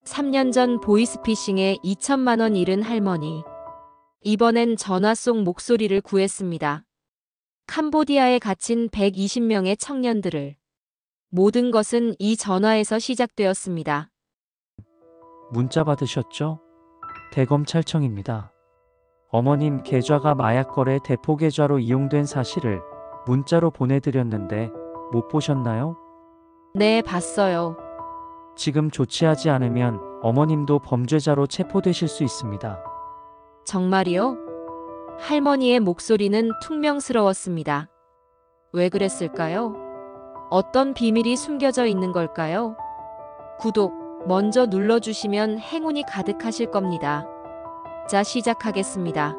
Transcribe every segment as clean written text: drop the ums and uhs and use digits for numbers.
3년 전 보이스피싱에 2천만 원 잃은 할머니. 이번엔 전화 속 목소리를 구했습니다. 캄보디아에 갇힌 120명의 청년들을. 모든 것은 이 전화에서 시작되었습니다. 문자 받으셨죠? 대검찰청입니다. 어머님 계좌가 마약거래 대포 계좌로 이용된 사실을 문자로 보내드렸는데 못 보셨나요? 네, 봤어요. 지금 조치하지 않으면 어머님도 범죄자로 체포되실 수 있습니다. 정말이요? 할머니의 목소리는 퉁명스러웠습니다. 왜 그랬을까요? 어떤 비밀이 숨겨져 있는 걸까요? 구독 먼저 눌러주시면 행운이 가득하실 겁니다. 자, 시작하겠습니다.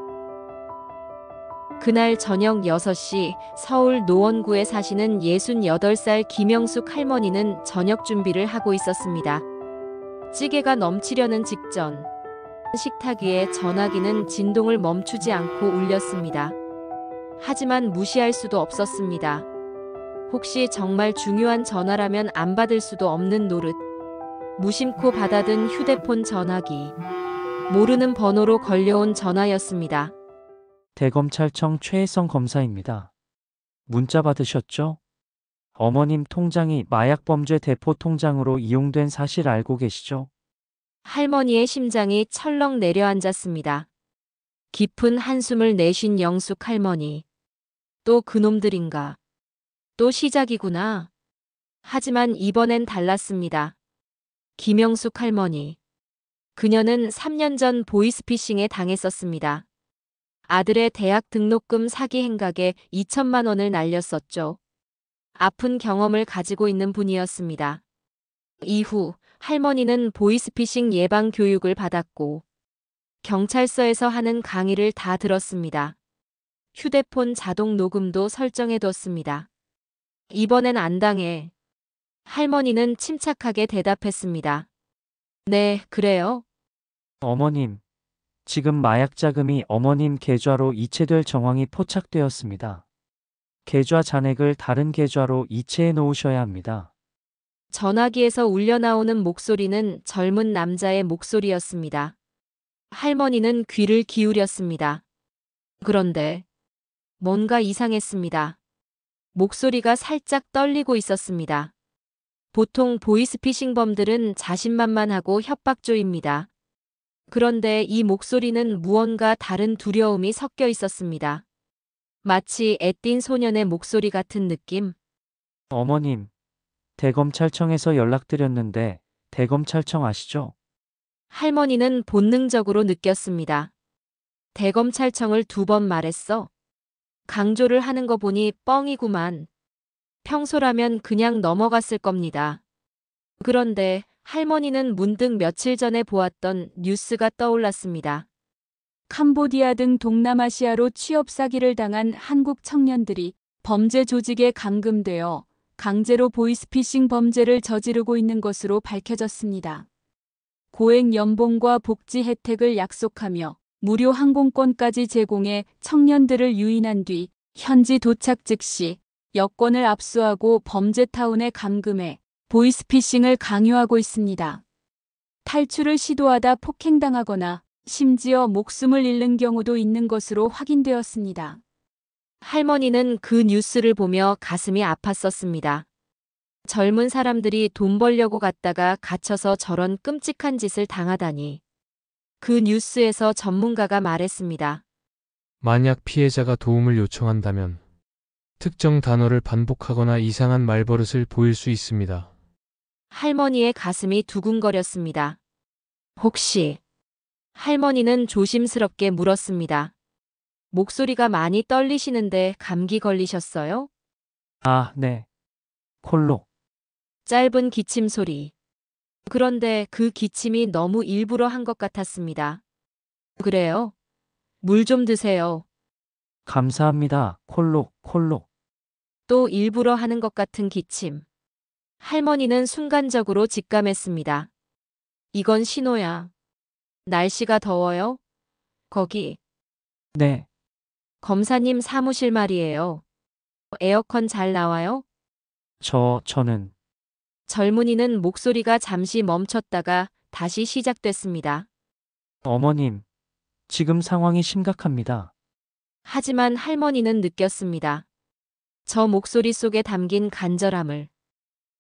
그날 저녁 6시 서울 노원구에 사시는 68살 김영숙 할머니는 저녁 준비를 하고 있었습니다. 찌개가 넘치려는 직전 식탁 위에 전화기는 진동을 멈추지 않고 울렸습니다. 하지만 무시할 수도 없었습니다. 혹시 정말 중요한 전화라면 안 받을 수도 없는 노릇. 무심코 받아든 휴대폰 전화기. 모르는 번호로 걸려온 전화였습니다. 대검찰청 최혜성 검사입니다. 문자 받으셨죠? 어머님 통장이 마약범죄 대포 통장으로 이용된 사실 알고 계시죠? 할머니의 심장이 철렁 내려앉았습니다. 깊은 한숨을 내쉰 영숙 할머니. 또 그놈들인가. 또 시작이구나. 하지만 이번엔 달랐습니다. 김영숙 할머니. 그녀는 3년 전 보이스피싱에 당했었습니다. 아들의 대학 등록금 사기 행각에 2천만 원을 날렸었죠. 아픈 경험을 가지고 있는 분이었습니다. 이후 할머니는 보이스피싱 예방 교육을 받았고 경찰서에서 하는 강의를 다 들었습니다. 휴대폰 자동 녹음도 설정해뒀습니다. 이번엔 안 당해. 할머니는 침착하게 대답했습니다. 네, 그래요. 어머님, 지금 마약 자금이 어머님 계좌로 이체될 정황이 포착되었습니다. 계좌 잔액을 다른 계좌로 이체해 놓으셔야 합니다. 전화기에서 울려나오는 목소리는 젊은 남자의 목소리였습니다. 할머니는 귀를 기울였습니다. 그런데 뭔가 이상했습니다. 목소리가 살짝 떨리고 있었습니다. 보통 보이스피싱범들은 자신만만하고 협박조입니다. 그런데 이 목소리는 무언가 다른 두려움이 섞여 있었습니다. 마치 애띤 소년의 목소리 같은 느낌. 어머님, 대검찰청에서 연락드렸는데 대검찰청 아시죠? 할머니는 본능적으로 느꼈습니다. 대검찰청을 2번 말했어. 강조를 하는 거 보니 뻥이구만. 평소라면 그냥 넘어갔을 겁니다. 그런데 할머니는 문득 며칠 전에 보았던 뉴스가 떠올랐습니다. 캄보디아 등 동남아시아로 취업 사기를 당한 한국 청년들이 범죄 조직에 감금되어 강제로 보이스피싱 범죄를 저지르고 있는 것으로 밝혀졌습니다. 고액 연봉과 복지 혜택을 약속하며 무료 항공권까지 제공해 청년들을 유인한 뒤 현지 도착 즉시 여권을 압수하고 범죄타운에 감금해 보이스피싱을 강요하고 있습니다. 탈출을 시도하다 폭행당하거나 심지어 목숨을 잃는 경우도 있는 것으로 확인되었습니다. 할머니는 그 뉴스를 보며 가슴이 아팠었습니다. 젊은 사람들이 돈 벌려고 갔다가 갇혀서 저런 끔찍한 짓을 당하다니. 그 뉴스에서 전문가가 말했습니다. 만약 피해자가 도움을 요청한다면 특정 단어를 반복하거나 이상한 말버릇을 보일 수 있습니다. 할머니의 가슴이 두근거렸습니다. 혹시 할머니는 조심스럽게 물었습니다. 목소리가 많이 떨리시는데 감기 걸리셨어요? 아, 네. 콜록. 짧은 기침 소리. 그런데 그 기침이 너무 일부러 한 것 같았습니다. 그래요? 물 좀 드세요. 감사합니다. 콜록, 콜록. 또 일부러 하는 것 같은 기침. 할머니는 순간적으로 직감했습니다. 이건 신호야. 날씨가 더워요? 거기. 네. 검사님 사무실 말이에요. 에어컨 잘 나와요? 저는 젊은이는 목소리가 잠시 멈췄다가 다시 시작됐습니다. 어머님, 지금 상황이 심각합니다. 하지만 할머니는 느꼈습니다. 저 목소리 속에 담긴 간절함을.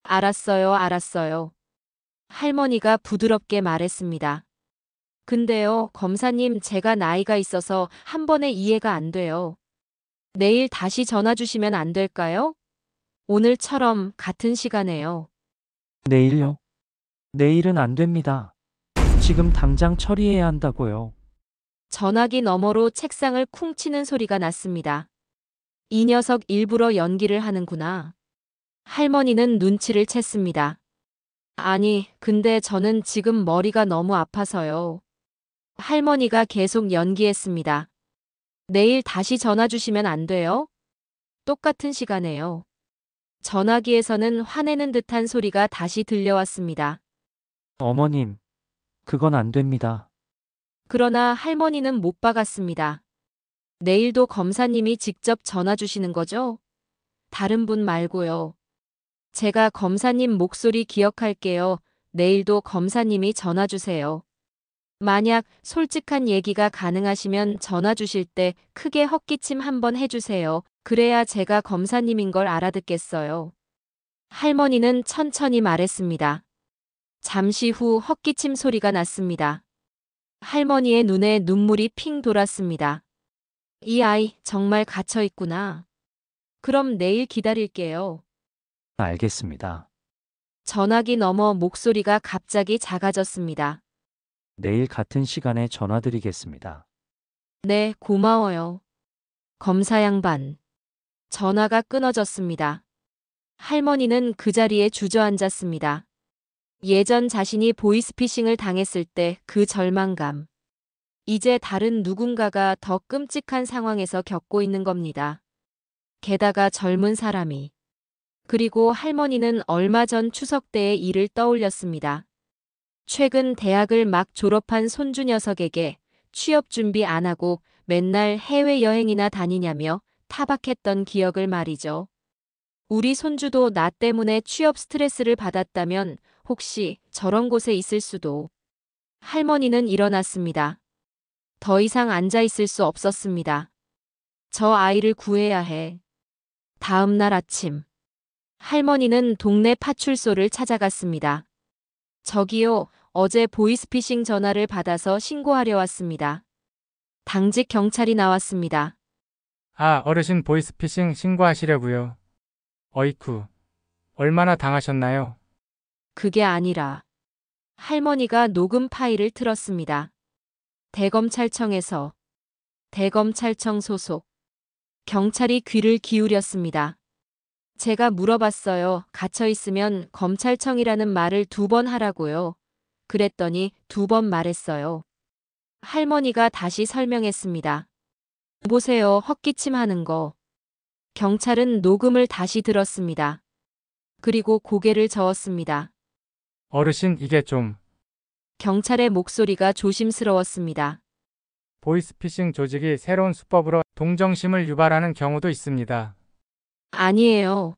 알았어요, 알았어요. 할머니가 부드럽게 말했습니다. 근데요, 검사님, 제가 나이가 있어서 한 번에 이해가 안 돼요. 내일 다시 전화 주시면 안 될까요? 오늘처럼 같은 시간에요. 내일요? 내일은 안 됩니다. 지금 당장 처리해야 한다고요. 전화기 너머로 책상을 쿵 치는 소리가 났습니다. 이 녀석 일부러 연기를 하는구나. 할머니는 눈치를 챘습니다. 아니, 근데 저는 지금 머리가 너무 아파서요. 할머니가 계속 연기했습니다. 내일 다시 전화 주시면 안 돼요? 똑같은 시간에요. 전화기에서는 화내는 듯한 소리가 다시 들려왔습니다. 어머님, 그건 안 됩니다. 그러나 할머니는 못 박았습니다. 내일도 검사님이 직접 전화 주시는 거죠? 다른 분 말고요. 제가 검사님 목소리 기억할게요. 내일도 검사님이 전화 주세요. 만약 솔직한 얘기가 가능하시면 전화 주실 때 크게 헛기침 한번 해주세요. 그래야 제가 검사님인 걸 알아듣겠어요. 할머니는 천천히 말했습니다. 잠시 후 헛기침 소리가 났습니다. 할머니의 눈에 눈물이 핑 돌았습니다. 이 아이 정말 갇혀 있구나. 그럼 내일 기다릴게요. 알겠습니다. 전화기 너머 목소리가 갑자기 작아졌습니다. 내일 같은 시간에 전화드리겠습니다. 네, 고마워요. 검사 양반. 전화가 끊어졌습니다. 할머니는 그 자리에 주저앉았습니다. 예전 자신이 보이스피싱을 당했을 때 그 절망감. 이제 다른 누군가가 더 끔찍한 상황에서 겪고 있는 겁니다. 게다가 젊은 사람이. 그리고 할머니는 얼마 전 추석 때의 일을 떠올렸습니다. 최근 대학을 막 졸업한 손주 녀석에게 취업 준비 안 하고 맨날 해외여행이나 다니냐며 타박했던 기억을 말이죠. 우리 손주도 나 때문에 취업 스트레스를 받았다면 혹시 저런 곳에 있을 수도. 할머니는 일어났습니다. 더 이상 앉아 있을 수 없었습니다. 저 아이를 구해야 해. 다음 날 아침. 할머니는 동네 파출소를 찾아갔습니다. 저기요, 어제 보이스피싱 전화를 받아서 신고하려 왔습니다. 당직 경찰이 나왔습니다. 아, 어르신 보이스피싱 신고하시려고요. 어이쿠, 얼마나 당하셨나요? 그게 아니라 할머니가 녹음 파일을 틀었습니다. 대검찰청에서 대검찰청 소속 경찰이 귀를 기울였습니다. 제가 물어봤어요. 갇혀 있으면 검찰청이라는 말을 2번 하라고요. 그랬더니 2번 말했어요. 할머니가 다시 설명했습니다. 보세요. 헛기침 하는 거. 경찰은 녹음을 다시 들었습니다. 그리고 고개를 저었습니다. 어르신 이게 좀 경찰의 목소리가 조심스러웠습니다. 보이스피싱 조직이 새로운 수법으로 동정심을 유발하는 경우도 있습니다. 아니에요.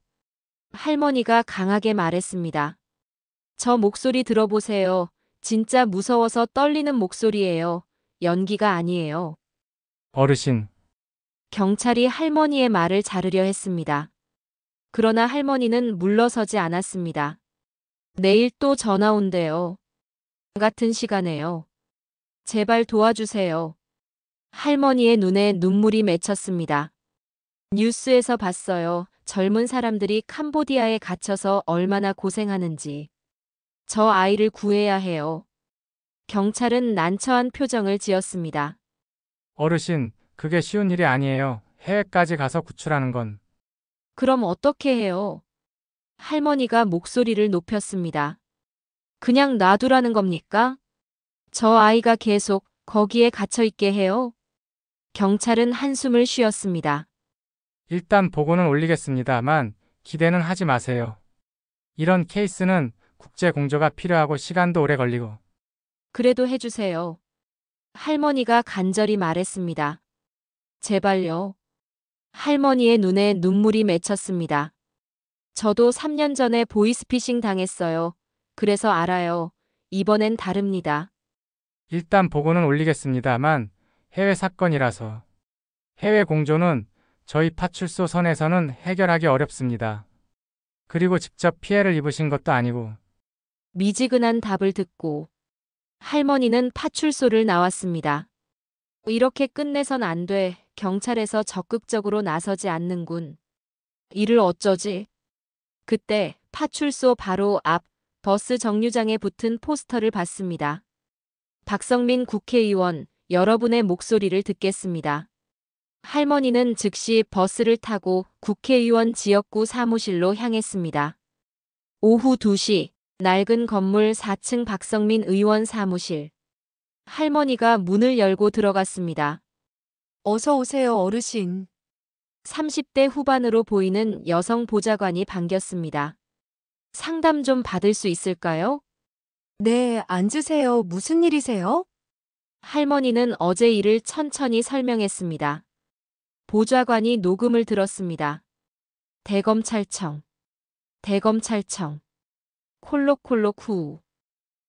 할머니가 강하게 말했습니다. 저 목소리 들어보세요. 진짜 무서워서 떨리는 목소리예요. 연기가 아니에요. 어르신, 경찰이 할머니의 말을 자르려 했습니다. 그러나 할머니는 물러서지 않았습니다. 내일 또 전화 온대요. 같은 시간에요. 제발 도와주세요. 할머니의 눈에 눈물이 맺혔습니다. 뉴스에서 봤어요. 젊은 사람들이 캄보디아에 갇혀서 얼마나 고생하는지. 저 아이를 구해야 해요. 경찰은 난처한 표정을 지었습니다. 어르신, 그게 쉬운 일이 아니에요. 해외까지 가서 구출하는 건. 그럼 어떻게 해요? 할머니가 목소리를 높였습니다. 그냥 놔두라는 겁니까? 저 아이가 계속 거기에 갇혀 있게 해요? 경찰은 한숨을 쉬었습니다. 일단 보고는 올리겠습니다만 기대는 하지 마세요. 이런 케이스는 국제 공조가 필요하고 시간도 오래 걸리고. 그래도 해주세요. 할머니가 간절히 말했습니다. 제발요. 할머니의 눈에 눈물이 맺혔습니다. 저도 3년 전에 보이스피싱 당했어요. 그래서 알아요. 이번엔 다릅니다. 일단 보고는 올리겠습니다만 해외 사건이라서 해외 공조는 저희 파출소 선에서는 해결하기 어렵습니다. 그리고 직접 피해를 입으신 것도 아니고 미지근한 답을 듣고 할머니는 파출소를 나왔습니다. 이렇게 끝내선 안 돼. 경찰에서 적극적으로 나서지 않는군. 이를 어쩌지? 그때 파출소 바로 앞 버스 정류장에 붙은 포스터를 봤습니다. 박성민 국회의원, 여러분의 목소리를 듣겠습니다. 할머니는 즉시 버스를 타고 국회의원 지역구 사무실로 향했습니다. 오후 2시, 낡은 건물 4층 박성민 의원 사무실. 할머니가 문을 열고 들어갔습니다. 어서 오세요, 어르신. 30대 후반으로 보이는 여성 보좌관이 반겼습니다. 상담 좀 받을 수 있을까요? 네, 앉으세요. 무슨 일이세요? 할머니는 어제 일을 천천히 설명했습니다. 보좌관이 녹음을 들었습니다. 대검찰청. 대검찰청. 콜록콜록 후.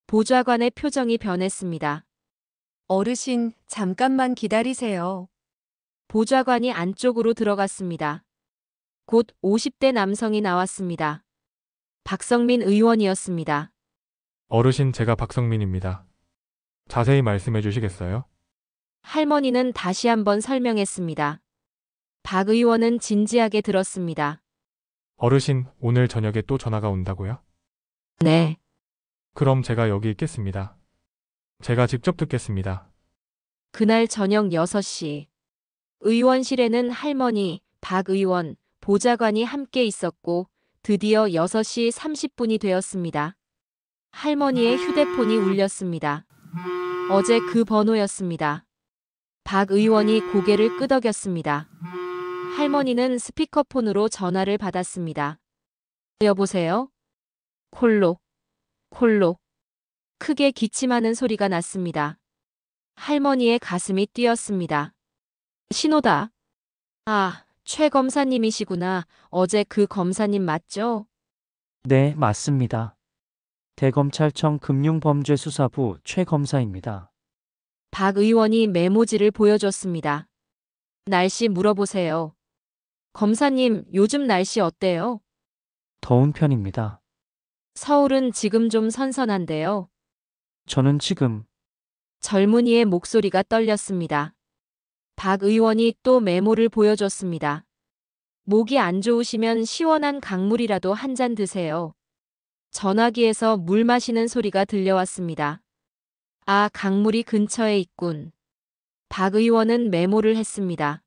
보좌관의 표정이 변했습니다. 어르신, 잠깐만 기다리세요. 보좌관이 안쪽으로 들어갔습니다. 곧 50대 남성이 나왔습니다. 박성민 의원이었습니다. 어르신, 제가 박성민입니다. 자세히 말씀해 주시겠어요? 할머니는 다시 한번 설명했습니다. 박 의원은 진지하게 들었습니다. 어르신, 오늘 저녁에 또 전화가 온다고요? 네. 그럼 제가 여기 있겠습니다. 제가 직접 듣겠습니다. 그날 저녁 6시. 의원실에는 할머니, 박 의원, 보좌관이 함께 있었고 드디어 6시 30분이 되었습니다. 할머니의 휴대폰이 울렸습니다. 어제 그 번호였습니다. 박 의원이 고개를 끄덕였습니다. 할머니는 스피커폰으로 전화를 받았습니다. 여보세요? 콜록, 콜록. 크게 기침하는 소리가 났습니다. 할머니의 가슴이 뛰었습니다. 신호다. 아, 최 검사님이시구나. 어제 그 검사님 맞죠? 네, 맞습니다. 대검찰청 금융범죄수사부 최 검사입니다. 박 의원이 메모지를 보여줬습니다. 날씨 물어보세요. 검사님, 요즘 날씨 어때요? 더운 편입니다. 서울은 지금 좀 선선한데요. 저는 지금 젊은이의 목소리가 떨렸습니다. 박 의원이 또 메모를 보여줬습니다. 목이 안 좋으시면 시원한 강물이라도 한 잔 드세요. 전화기에서 물 마시는 소리가 들려왔습니다. 아, 강물이 근처에 있군. 박 의원은 메모를 했습니다.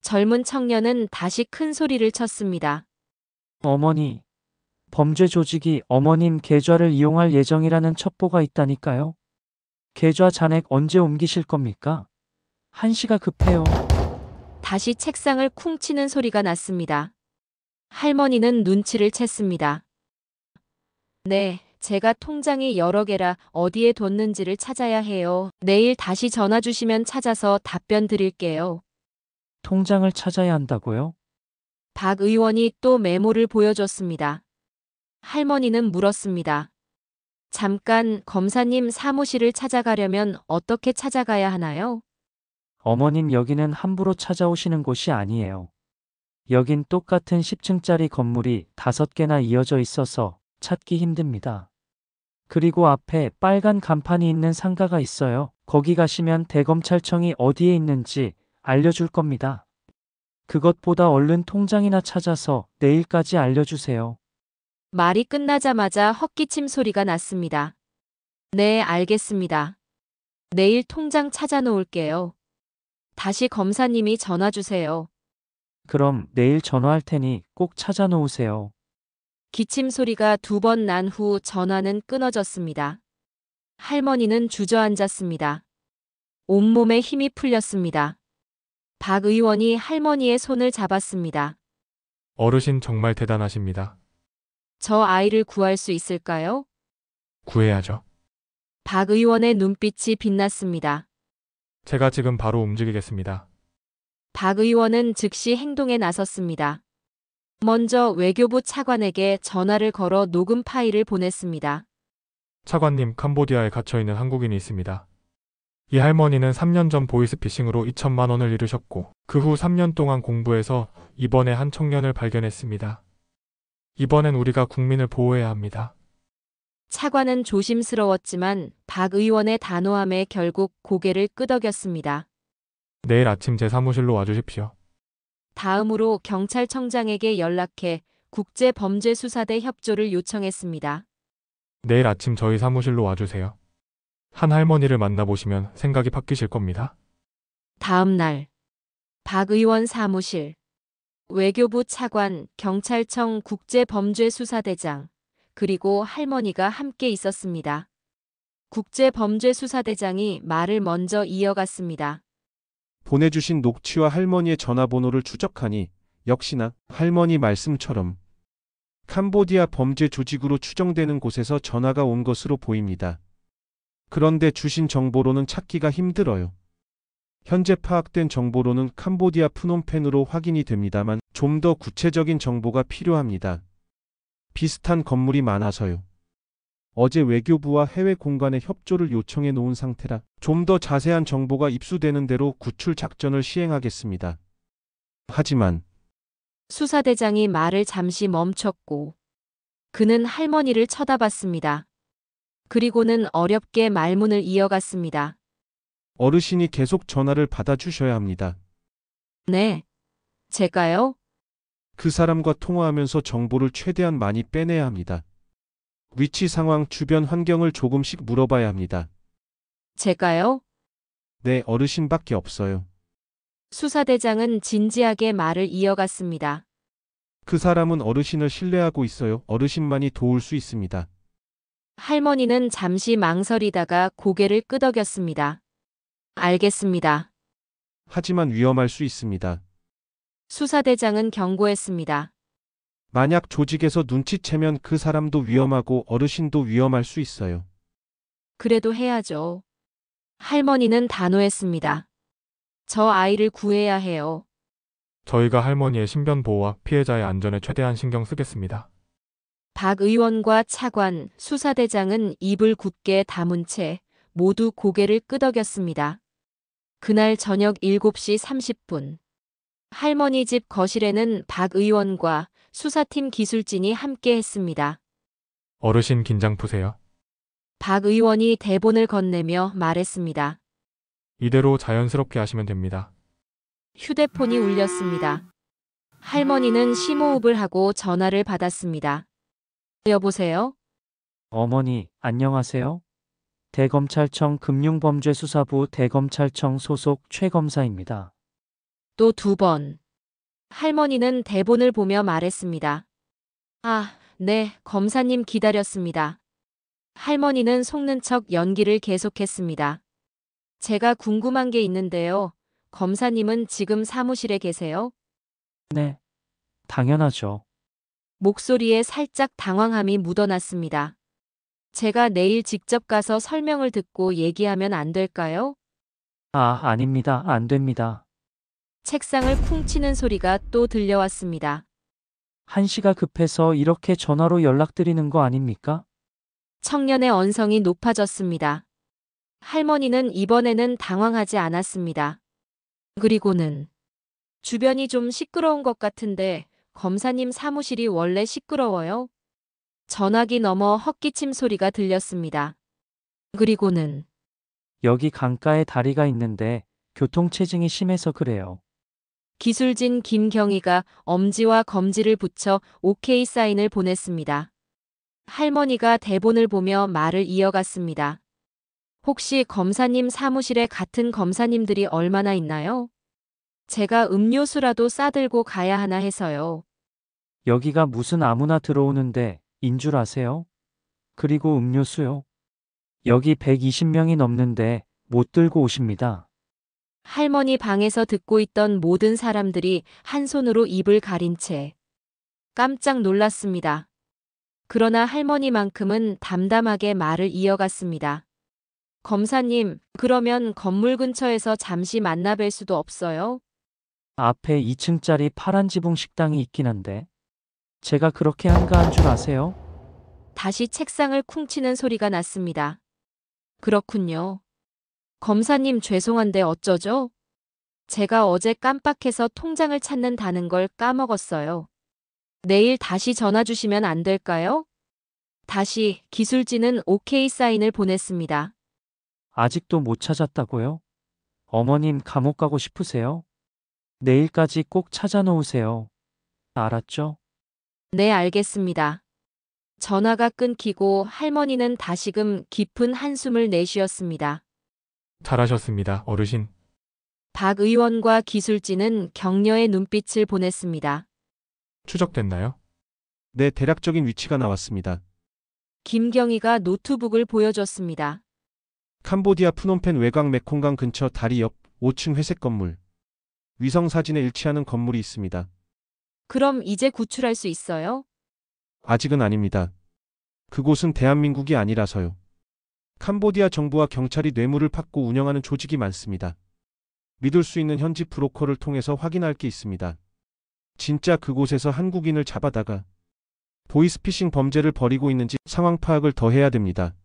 젊은 청년은 다시 큰 소리를 쳤습니다. 어머니, 범죄 조직이 어머님 계좌를 이용할 예정이라는 첩보가 있다니까요. 계좌 잔액 언제 옮기실 겁니까? 한시가 급해요. 다시 책상을 쿵 치는 소리가 났습니다. 할머니는 눈치를 챘습니다. 네, 제가 통장이 여러 개라 어디에 뒀는지를 찾아야 해요. 내일 다시 전화 주시면 찾아서 답변 드릴게요. 통장을 찾아야 한다고요? 박 의원이 또 메모를 보여줬습니다. 할머니는 물었습니다. 잠깐, 검사님 사무실을 찾아가려면 어떻게 찾아가야 하나요? 어머님, 여기는 함부로 찾아오시는 곳이 아니에요. 여긴 똑같은 10층짜리 건물이 5개나 이어져 있어서 찾기 힘듭니다. 그리고 앞에 빨간 간판이 있는 상가가 있어요. 거기 가시면 대검찰청이 어디에 있는지 알려줄 겁니다. 그것보다 얼른 통장이나 찾아서 내일까지 알려주세요. 말이 끝나자마자 헛기침 소리가 났습니다. 네, 알겠습니다. 내일 통장 찾아놓을게요. 다시 검사님이 전화 주세요. 그럼 내일 전화할 테니 꼭 찾아놓으세요. 기침 소리가 2번 난 후 전화는 끊어졌습니다. 할머니는 주저앉았습니다. 온몸에 힘이 풀렸습니다. 박 의원이 할머니의 손을 잡았습니다. 어르신, 정말 대단하십니다. 저 아이를 구할 수 있을까요? 구해야죠. 박 의원의 눈빛이 빛났습니다. 제가 지금 바로 움직이겠습니다. 박 의원은 즉시 행동에 나섰습니다. 먼저 외교부 차관에게 전화를 걸어 녹음 파일을 보냈습니다. 차관님, 캄보디아에 갇혀있는 한국인이 있습니다. 이 할머니는 3년 전 보이스피싱으로 2천만 원을 잃으셨고 그 후 3년 동안 공부해서 이번에 한 청년을 발견했습니다. 이번엔 우리가 국민을 보호해야 합니다. 차관은 조심스러웠지만 박 의원의 단호함에 결국 고개를 끄덕였습니다. 내일 아침 제 사무실로 와주십시오. 다음으로 경찰청장에게 연락해 국제범죄수사대 협조를 요청했습니다. 내일 아침 저희 사무실로 와주세요. 한 할머니를 만나보시면 생각이 바뀌실 겁니다. 다음 날 박 의원 사무실, 외교부 차관, 경찰청 국제범죄수사대장, 그리고 할머니가 함께 있었습니다. 국제범죄수사대장이 말을 먼저 이어갔습니다. 보내주신 녹취와 할머니의 전화번호를 추적하니 역시나 할머니 말씀처럼 캄보디아 범죄 조직으로 추정되는 곳에서 전화가 온 것으로 보입니다. 그런데 주신 정보로는 찾기가 힘들어요. 현재 파악된 정보로는 캄보디아 프놈펜으로 확인이 됩니다만 좀 더 구체적인 정보가 필요합니다. 비슷한 건물이 많아서요. 어제 외교부와 해외 공간에 협조를 요청해 놓은 상태라 좀 더 자세한 정보가 입수되는 대로 구출 작전을 시행하겠습니다. 하지만 수사대장이 말을 잠시 멈췄고 그는 할머니를 쳐다봤습니다. 그리고는 어렵게 말문을 이어갔습니다. 어르신이 계속 전화를 받아주셔야 합니다. 네, 제가요? 그 사람과 통화하면서 정보를 최대한 많이 빼내야 합니다. 위치 상황, 주변 환경을 조금씩 물어봐야 합니다. 제가요? 네, 어르신밖에 없어요. 수사대장은 진지하게 말을 이어갔습니다. 그 사람은 어르신을 신뢰하고 있어요. 어르신만이 도울 수 있습니다. 할머니는 잠시 망설이다가 고개를 끄덕였습니다. 알겠습니다. 하지만 위험할 수 있습니다. 수사대장은 경고했습니다. 만약 조직에서 눈치채면 그 사람도 위험하고 어르신도 위험할 수 있어요. 그래도 해야죠. 할머니는 단호했습니다. 저 아이를 구해야 해요. 저희가 할머니의 신변 보호와 피해자의 안전에 최대한 신경 쓰겠습니다. 박 의원과 차관, 수사대장은 입을 굳게 다문 채 모두 고개를 끄덕였습니다. 그날 저녁 7시 30분. 할머니 집 거실에는 박 의원과 수사팀 기술진이 함께 했습니다. 어르신 긴장 푸세요. 박 의원이 대본을 건네며 말했습니다. 이대로 자연스럽게 하시면 됩니다. 휴대폰이 울렸습니다. 할머니는 심호흡을 하고 전화를 받았습니다. 여보세요? 어머니, 안녕하세요? 대검찰청 금융범죄수사부 대검찰청 소속 최검사입니다. 또 2번. 할머니는 대본을 보며 말했습니다. 아, 네, 검사님 기다렸습니다. 할머니는 속는 척 연기를 계속했습니다. 제가 궁금한 게 있는데요. 검사님은 지금 사무실에 계세요? 네, 당연하죠. 목소리에 살짝 당황함이 묻어났습니다. 제가 내일 직접 가서 설명을 듣고 얘기하면 안 될까요? 아, 아닙니다. 안 됩니다. 책상을 쿵 치는 소리가 또 들려왔습니다. 한시가 급해서 이렇게 전화로 연락드리는 거 아닙니까? 청년의 언성이 높아졌습니다. 할머니는 이번에는 당황하지 않았습니다. 그리고는 주변이 좀 시끄러운 것 같은데 검사님 사무실이 원래 시끄러워요? 전화기 너머 헛기침 소리가 들렸습니다. 그리고는 여기 강가에 다리가 있는데 교통체증이 심해서 그래요. 기술진 김경희가 엄지와 검지를 붙여 오케이 사인을 보냈습니다. 할머니가 대본을 보며 말을 이어갔습니다. 혹시 검사님 사무실에 같은 검사님들이 얼마나 있나요? 제가 음료수라도 싸들고 가야 하나 해서요. 여기가 무슨 아무나 들어오는데 인 줄 아세요? 그리고 음료수요. 여기 120명이 넘는데 못 들고 오십니다. 할머니 방에서 듣고 있던 모든 사람들이 한 손으로 입을 가린 채 깜짝 놀랐습니다. 그러나 할머니만큼은 담담하게 말을 이어갔습니다. 검사님, 그러면 건물 근처에서 잠시 만나뵐 수도 없어요? 앞에 2층짜리 파란 지붕 식당이 있긴 한데 제가 그렇게 한가한 줄 아세요? 다시 책상을 쿵치는 소리가 났습니다. 그렇군요. 검사님 죄송한데 어쩌죠? 제가 어제 깜빡해서 통장을 찾는다는 걸 까먹었어요. 내일 다시 전화 주시면 안 될까요? 다시 기술진은 오케이 사인을 보냈습니다. 아직도 못 찾았다고요? 어머님 감옥 가고 싶으세요? 내일까지 꼭 찾아놓으세요. 알았죠? 네, 알겠습니다. 전화가 끊기고 할머니는 다시금 깊은 한숨을 내쉬었습니다. 잘하셨습니다, 어르신. 박 의원과 기술진은 격려의 눈빛을 보냈습니다. 추적됐나요? 네, 대략적인 위치가 나왔습니다. 김경희가 노트북을 보여줬습니다. 캄보디아 프놈펜 외곽 메콩강 근처 다리 옆 5층 회색 건물. 위성 사진에 일치하는 건물이 있습니다. 그럼 이제 구출할 수 있어요? 아직은 아닙니다. 그곳은 대한민국이 아니라서요. 캄보디아 정부와 경찰이 뇌물을 받고 운영하는 조직이 많습니다. 믿을 수 있는 현지 브로커를 통해서 확인할 게 있습니다. 진짜 그곳에서 한국인을 잡아다가 보이스피싱 범죄를 벌이고 있는지 상황 파악을 더 해야 됩니다.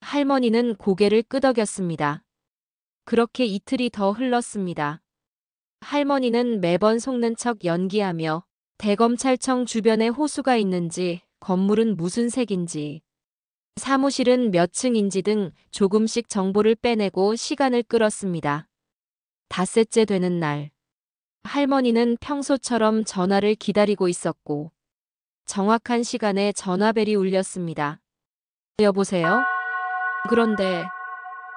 할머니는 고개를 끄덕였습니다. 그렇게 이틀이 더 흘렀습니다. 할머니는 매번 속는 척 연기하며 대검찰청 주변에 호수가 있는지, 건물은 무슨 색인지, 사무실은 몇 층인지 등 조금씩 정보를 빼내고 시간을 끌었습니다. 닷새째 되는 날, 할머니는 평소처럼 전화를 기다리고 있었고, 정확한 시간에 전화벨이 울렸습니다. 여보세요? 그런데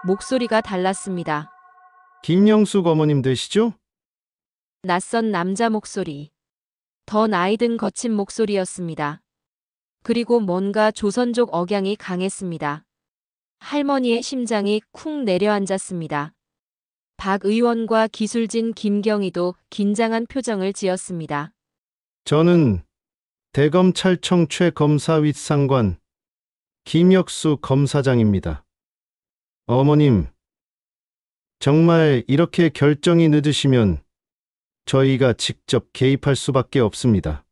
목소리가 달랐습니다. 김영숙 어머님 되시죠? 낯선 남자 목소리. 더 나이 든 거친 목소리였습니다. 그리고 뭔가 조선족 억양이 강했습니다. 할머니의 심장이 쿵 내려앉았습니다. 박 의원과 기술진 김경희도 긴장한 표정을 지었습니다. 저는 대검찰청 최검사 윗상관 김혁수 검사장입니다. 어머님, 정말 이렇게 결정이 늦으시면 저희가 직접 개입할 수밖에 없습니다.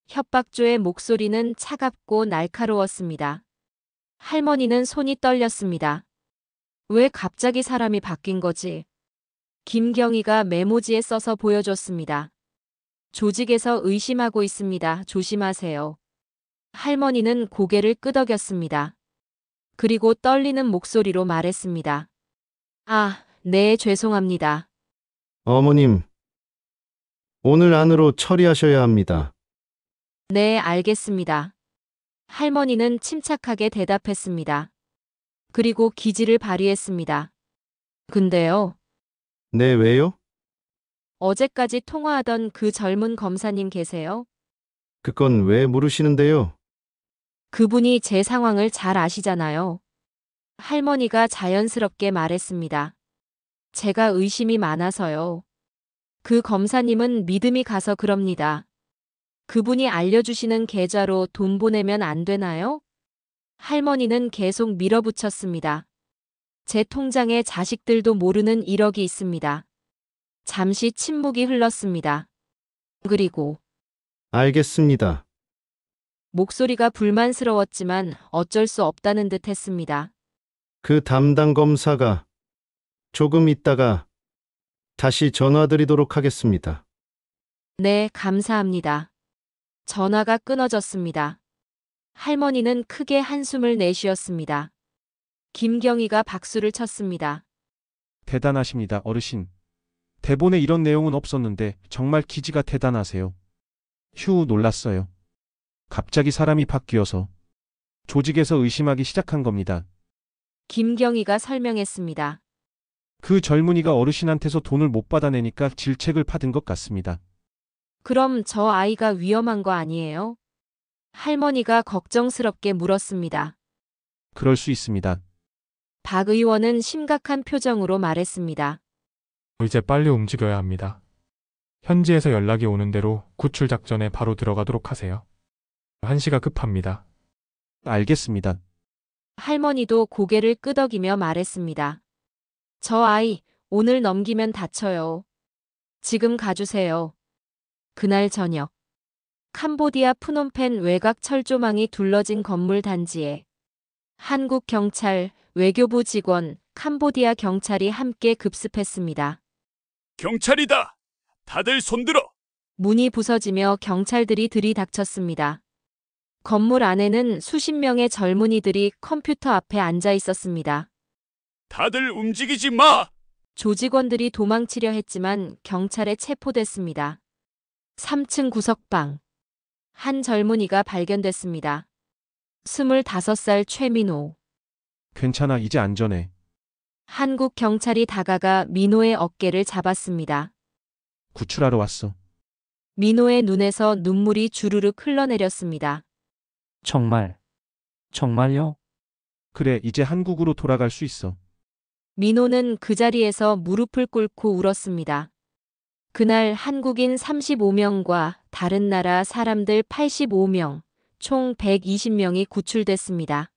협박조의 목소리는 차갑고 날카로웠습니다. 할머니는 손이 떨렸습니다. 왜 갑자기 사람이 바뀐 거지? 김경희가 메모지에 써서 보여줬습니다. 조직에서 의심하고 있습니다. 조심하세요. 할머니는 고개를 끄덕였습니다. 그리고 떨리는 목소리로 말했습니다. 아, 네, 죄송합니다. 어머님, 오늘 안으로 처리하셔야 합니다. 네, 알겠습니다. 할머니는 침착하게 대답했습니다. 그리고 기지를 발휘했습니다. 근데요, 네, 왜요? 어제까지 통화하던 그 젊은 검사님 계세요? 그건 왜 물으시는데요? 그분이 제 상황을 잘 아시잖아요. 할머니가 자연스럽게 말했습니다. 제가 의심이 많아서요. 그 검사님은 믿음이 가서 그럽니다. 그분이 알려주시는 계좌로 돈 보내면 안 되나요? 할머니는 계속 밀어붙였습니다. 제 통장에 자식들도 모르는 1억이 있습니다. 잠시 침묵이 흘렀습니다. 그리고 알겠습니다. 목소리가 불만스러웠지만 어쩔 수 없다는 듯 했습니다. 그 담당 검사가 조금 있다가 다시 전화드리도록 하겠습니다. 네, 감사합니다. 전화가 끊어졌습니다. 할머니는 크게 한숨을 내쉬었습니다. 김경희가 박수를 쳤습니다. 대단하십니다, 어르신. 대본에 이런 내용은 없었는데 정말 기지가 대단하세요. 휴, 놀랐어요. 갑자기 사람이 바뀌어서 조직에서 의심하기 시작한 겁니다. 김경희가 설명했습니다. 그 젊은이가 어르신한테서 돈을 못 받아내니까 질책을 받은 것 같습니다. 그럼 저 아이가 위험한 거 아니에요? 할머니가 걱정스럽게 물었습니다. 그럴 수 있습니다. 박 의원은 심각한 표정으로 말했습니다. 이제 빨리 움직여야 합니다. 현지에서 연락이 오는 대로 구출 작전에 바로 들어가도록 하세요. 한시가 급합니다. 알겠습니다. 할머니도 고개를 끄덕이며 말했습니다. 저 아이, 오늘 넘기면 다쳐요. 지금 가주세요. 그날 저녁, 캄보디아 프놈펜 외곽 철조망이 둘러진 건물 단지에 한국 경찰, 외교부 직원, 캄보디아 경찰이 함께 급습했습니다. 경찰이다. 다들 손들어. 문이 부서지며 경찰들이 들이닥쳤습니다. 건물 안에는 수십 명의 젊은이들이 컴퓨터 앞에 앉아 있었습니다. 다들 움직이지 마. 조직원들이 도망치려 했지만 경찰에 체포됐습니다. 3층 구석방. 한 젊은이가 발견됐습니다. 25살 최민호. 괜찮아, 이제 안전해. 한국 경찰이 다가가 민호의 어깨를 잡았습니다. 구출하러 왔어. 민호의 눈에서 눈물이 주르륵 흘러내렸습니다. 정말요? 그래, 이제 한국으로 돌아갈 수 있어. 민호는 그 자리에서 무릎을 꿇고 울었습니다. 그날 한국인 35명과 다른 나라 사람들 85명, 총 120명이 구출됐습니다.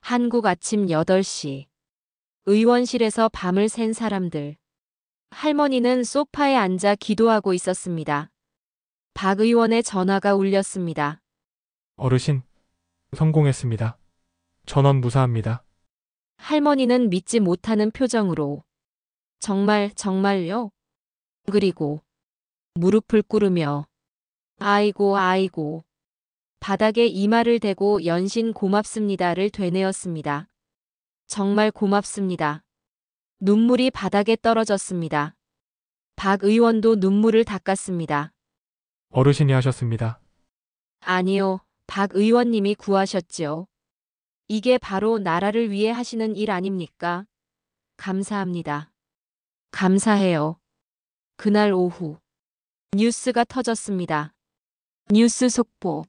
한국 아침 8시. 의원실에서 밤을 샌 사람들. 할머니는 소파에 앉아 기도하고 있었습니다. 박 의원의 전화가 울렸습니다. 어르신, 성공했습니다. 전원 무사합니다. 할머니는 믿지 못하는 표정으로 정말요? 그리고 무릎을 꿇으며 아이고 바닥에 이마를 대고 연신 고맙습니다를 되뇌었습니다. 정말 고맙습니다. 눈물이 바닥에 떨어졌습니다. 박 의원도 눈물을 닦았습니다. 어르신이 하셨습니다. 아니요, 박 의원님이 구하셨지요. 이게 바로 나라를 위해 하시는 일 아닙니까? 감사합니다. 감사해요. 그날 오후 뉴스가 터졌습니다. 뉴스 속보.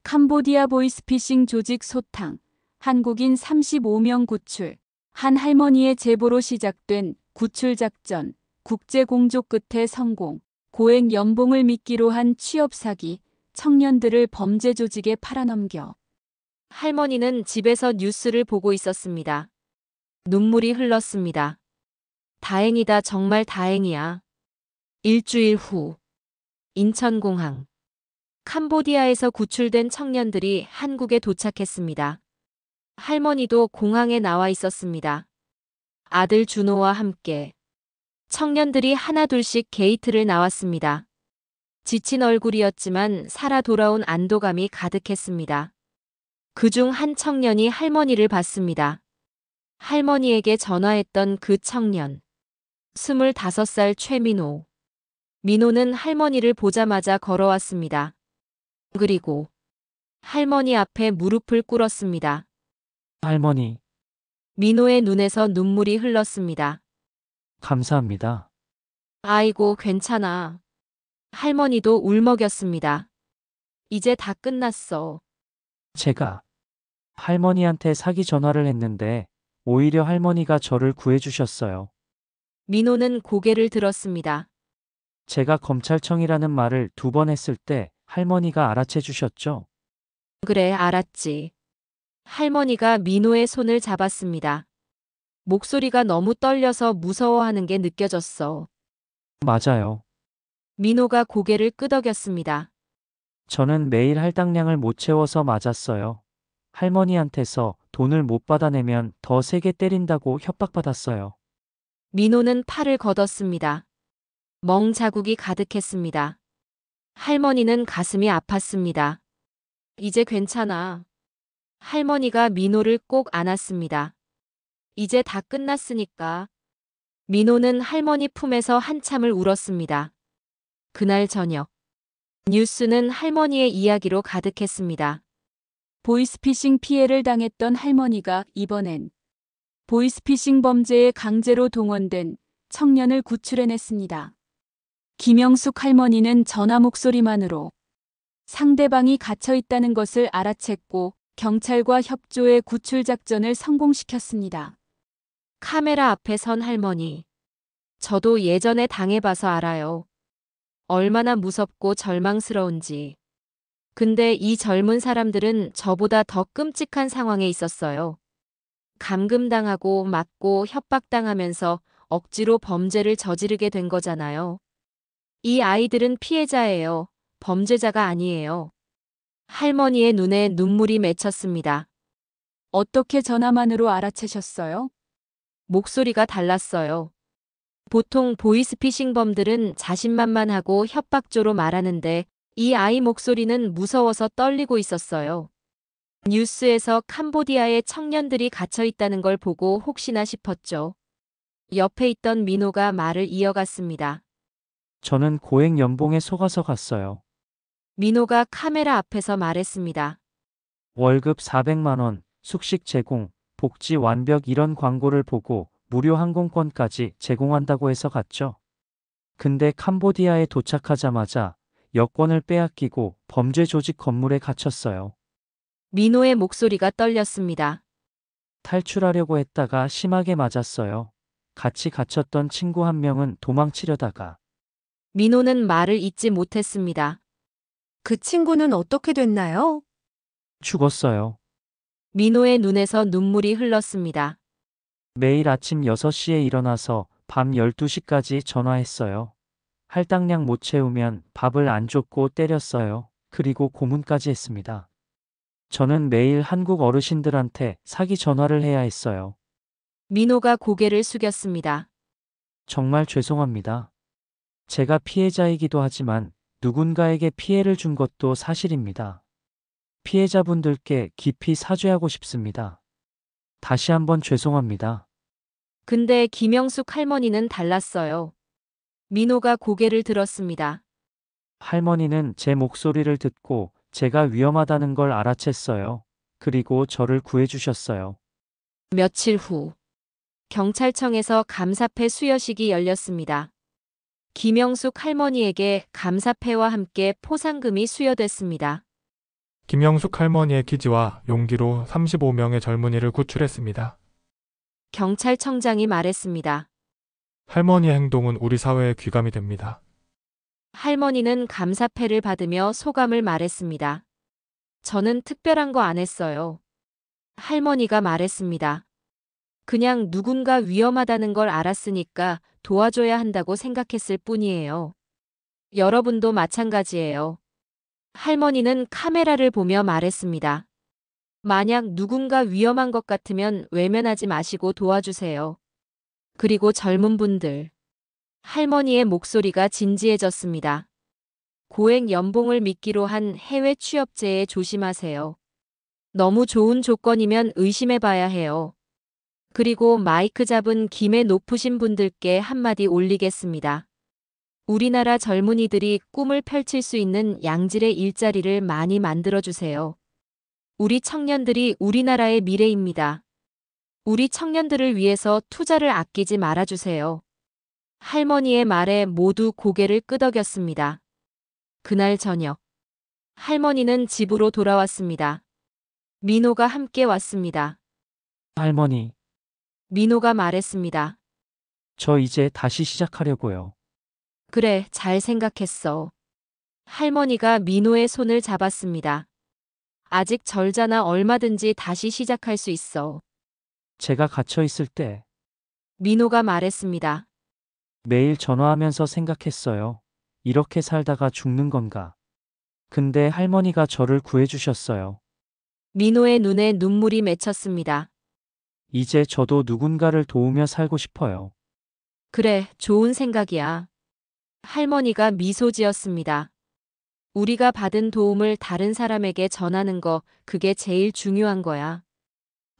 캄보디아 보이스피싱 조직 소탕. 한국인 35명 구출. 한 할머니의 제보로 시작된 구출 작전. 국제 공조 끝에 성공. 고액 연봉을 미끼로 한 취업 사기. 청년들을 범죄 조직에 팔아넘겨. 할머니는 집에서 뉴스를 보고 있었습니다. 눈물이 흘렀습니다. 다행이다, 정말 다행이야. 일주일 후 인천공항. 캄보디아에서 구출된 청년들이 한국에 도착했습니다. 할머니도 공항에 나와 있었습니다. 아들 준호와 함께. 청년들이 하나둘씩 게이트를 나왔습니다. 지친 얼굴이었지만 살아 돌아온 안도감이 가득했습니다. 그중 한 청년이 할머니를 봤습니다. 할머니에게 전화했던 그 청년. 25살 최민호. 민호는 할머니를 보자마자 걸어왔습니다. 그리고 할머니 앞에 무릎을 꿇었습니다. 할머니, 민호의 눈에서 눈물이 흘렀습니다. 감사합니다. 아이고, 괜찮아. 할머니도 울먹였습니다. 이제 다 끝났어. 제가 할머니한테 사기 전화를 했는데 오히려 할머니가 저를 구해주셨어요. 민호는 고개를 들었습니다. 제가 검찰청이라는 말을 2번 했을 때 할머니가 알아채 주셨죠? 그래, 알았지. 할머니가 민호의 손을 잡았습니다. 목소리가 너무 떨려서 무서워하는 게 느껴졌어. 맞아요. 민호가 고개를 끄덕였습니다. 저는 매일 할당량을 못 채워서 맞았어요. 할머니한테서 돈을 못 받아내면 더 세게 때린다고 협박받았어요. 민호는 팔을 걷었습니다. 멍 자국이 가득했습니다. 할머니는 가슴이 아팠습니다. 이제 괜찮아. 할머니가 민호를 꼭 안았습니다. 이제 다 끝났으니까. 민호는 할머니 품에서 한참을 울었습니다. 그날 저녁. 뉴스는 할머니의 이야기로 가득했습니다. 보이스피싱 피해를 당했던 할머니가 이번엔 보이스피싱 범죄에 강제로 동원된 청년을 구출해냈습니다. 김영숙 할머니는 전화 목소리만으로 상대방이 갇혀 있다는 것을 알아챘고 경찰과 협조해 구출 작전을 성공시켰습니다. 카메라 앞에 선 할머니. 저도 예전에 당해봐서 알아요. 얼마나 무섭고 절망스러운지. 근데 이 젊은 사람들은 저보다 더 끔찍한 상황에 있었어요. 감금당하고 맞고 협박당하면서 억지로 범죄를 저지르게 된 거잖아요. 이 아이들은 피해자예요. 범죄자가 아니에요. 할머니의 눈에 눈물이 맺혔습니다. 어떻게 전화만으로 알아채셨어요? 목소리가 달랐어요. 보통 보이스피싱범들은 자신만만하고 협박조로 말하는데 이 아이 목소리는 무서워서 떨리고 있었어요. 뉴스에서 캄보디아에 청년들이 갇혀 있다는 걸 보고 혹시나 싶었죠. 옆에 있던 민호가 말을 이어갔습니다. 저는 고액 연봉에 속아서 갔어요. 민호가 카메라 앞에서 말했습니다. 월급 400만 원, 숙식 제공, 복지 완벽 이런 광고를 보고 무료 항공권까지 제공한다고 해서 갔죠. 근데 캄보디아에 도착하자마자 여권을 빼앗기고 범죄 조직 건물에 갇혔어요. 민호의 목소리가 떨렸습니다. 탈출하려고 했다가 심하게 맞았어요. 같이 갇혔던 친구 한 명은 도망치려다가 민호는 말을 잇지 못했습니다. 그 친구는 어떻게 됐나요? 죽었어요. 민호의 눈에서 눈물이 흘렀습니다. 매일 아침 6시에 일어나서 밤 12시까지 전화했어요. 할당량 못 채우면 밥을 안 줬고 때렸어요. 그리고 고문까지 했습니다. 저는 매일 한국 어르신들한테 사기 전화를 해야 했어요. 민호가 고개를 숙였습니다. 정말 죄송합니다. 제가 피해자이기도 하지만 누군가에게 피해를 준 것도 사실입니다. 피해자분들께 깊이 사죄하고 싶습니다. 다시 한번 죄송합니다. 근데 김영숙 할머니는 달랐어요. 민호가 고개를 들었습니다. 할머니는 제 목소리를 듣고 제가 위험하다는 걸 알아챘어요. 그리고 저를 구해주셨어요. 며칠 후 경찰청에서 감사패 수여식이 열렸습니다. 김영숙 할머니에게 감사패와 함께 포상금이 수여됐습니다. 김영숙 할머니의 기지와 용기로 35명의 젊은이를 구출했습니다. 경찰청장이 말했습니다. 할머니의 행동은 우리 사회에 귀감이 됩니다. 할머니는 감사패를 받으며 소감을 말했습니다. 저는 특별한 거 안 했어요. 할머니가 말했습니다. 그냥 누군가 위험하다는 걸 알았으니까 도와줘야 한다고 생각했을 뿐이에요. 여러분도 마찬가지예요. 할머니는 카메라를 보며 말했습니다. 만약 누군가 위험한 것 같으면 외면하지 마시고 도와주세요. 그리고 젊은 분들. 할머니의 목소리가 진지해졌습니다. 고액 연봉을 미끼로 한 해외 취업제에 조심하세요. 너무 좋은 조건이면 의심해봐야 해요. 그리고 마이크 잡은 김에 높으신 분들께 한마디 올리겠습니다. 우리나라 젊은이들이 꿈을 펼칠 수 있는 양질의 일자리를 많이 만들어주세요. 우리 청년들이 우리나라의 미래입니다. 우리 청년들을 위해서 투자를 아끼지 말아주세요. 할머니의 말에 모두 고개를 끄덕였습니다. 그날 저녁, 할머니는 집으로 돌아왔습니다. 민호가 함께 왔습니다. 할머니, 민호가 말했습니다. 저 이제 다시 시작하려고요. 그래, 잘 생각했어. 할머니가 민호의 손을 잡았습니다. 아직 절잖아 얼마든지 다시 시작할 수 있어. 제가 갇혀 있을 때 민호가 말했습니다. 매일 전화하면서 생각했어요. 이렇게 살다가 죽는 건가. 근데 할머니가 저를 구해주셨어요. 민호의 눈에 눈물이 맺혔습니다. 이제 저도 누군가를 도우며 살고 싶어요. 그래, 좋은 생각이야. 할머니가 미소 지었습니다. 우리가 받은 도움을 다른 사람에게 전하는 거, 그게 제일 중요한 거야.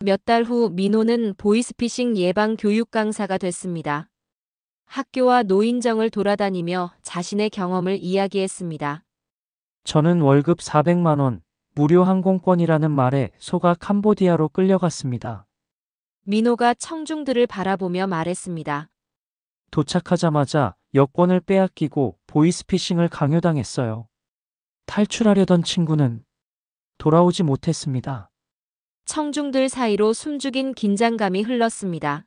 몇 달 후 민호는 보이스피싱 예방 교육 강사가 됐습니다. 학교와 노인정을 돌아다니며 자신의 경험을 이야기했습니다. 저는 월급 400만 원, 무료 항공권이라는 말에 속아 캄보디아로 끌려갔습니다. 민호가 청중들을 바라보며 말했습니다. 도착하자마자 여권을 빼앗기고 보이스피싱을 강요당했어요. 탈출하려던 친구는 돌아오지 못했습니다. 청중들 사이로 숨죽인 긴장감이 흘렀습니다.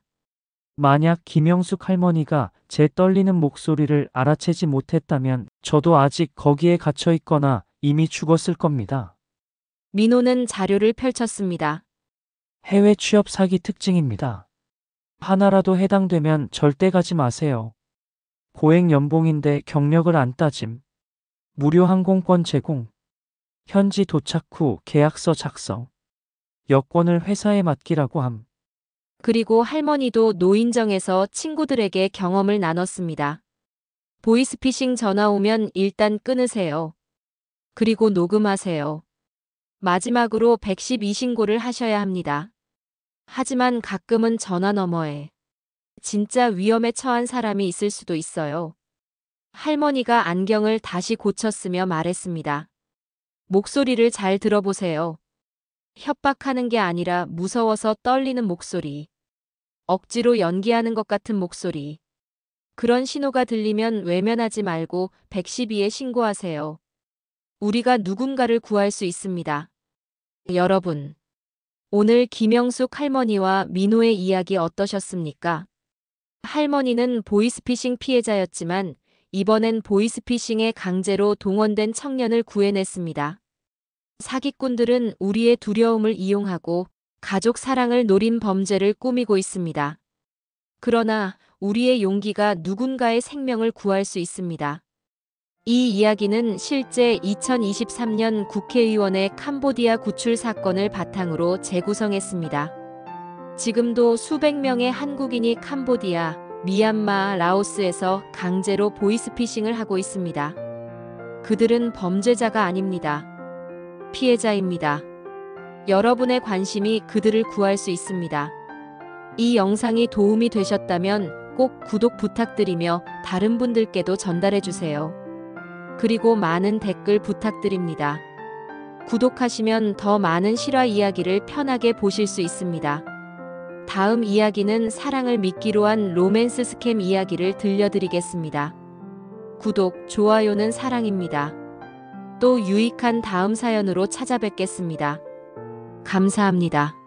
만약 김영숙 할머니가 제 떨리는 목소리를 알아채지 못했다면 저도 아직 거기에 갇혀 있거나 이미 죽었을 겁니다. 민호는 자료를 펼쳤습니다. 해외 취업 사기 특징입니다. 하나라도 해당되면 절대 가지 마세요. 고액 연봉인데 경력을 안 따짐. 무료 항공권 제공, 현지 도착 후 계약서 작성, 여권을 회사에 맡기라고 함. 그리고 할머니도 노인정에서 친구들에게 경험을 나눴습니다. 보이스피싱 전화 오면 일단 끊으세요. 그리고 녹음하세요. 마지막으로 112 신고를 하셔야 합니다. 하지만 가끔은 전화 너머에 진짜 위험에 처한 사람이 있을 수도 있어요. 할머니가 안경을 다시 고쳤으며 말했습니다. 목소리를 잘 들어보세요. 협박하는 게 아니라 무서워서 떨리는 목소리. 억지로 연기하는 것 같은 목소리. 그런 신호가 들리면 외면하지 말고 112에 신고하세요. 우리가 누군가를 구할 수 있습니다. 여러분, 오늘 김영숙 할머니와 민호의 이야기 어떠셨습니까? 할머니는 보이스피싱 피해자였지만 이번엔 보이스피싱에 강제로 동원된 청년을 구해냈습니다. 사기꾼들은 우리의 두려움을 이용하고 가족 사랑을 노린 범죄를 꾸미고 있습니다. 그러나 우리의 용기가 누군가의 생명을 구할 수 있습니다. 이 이야기는 실제 2023년 국회의원의 캄보디아 구출 사건을 바탕으로 재구성했습니다. 지금도 수백 명의 한국인이 캄보디아, 미얀마, 라오스에서 강제로 보이스피싱을 하고 있습니다. 그들은 범죄자가 아닙니다. 피해자입니다. 여러분의 관심이 그들을 구할 수 있습니다. 이 영상이 도움이 되셨다면 꼭 구독 부탁드리며 다른 분들께도 전달해주세요. 그리고 많은 댓글 부탁드립니다. 구독하시면 더 많은 실화 이야기를 편하게 보실 수 있습니다. 다음 이야기는 사랑을 미끼로 한 로맨스 스캠 이야기를 들려드리겠습니다. 구독, 좋아요는 사랑입니다. 또 유익한 다음 사연으로 찾아뵙겠습니다. 감사합니다.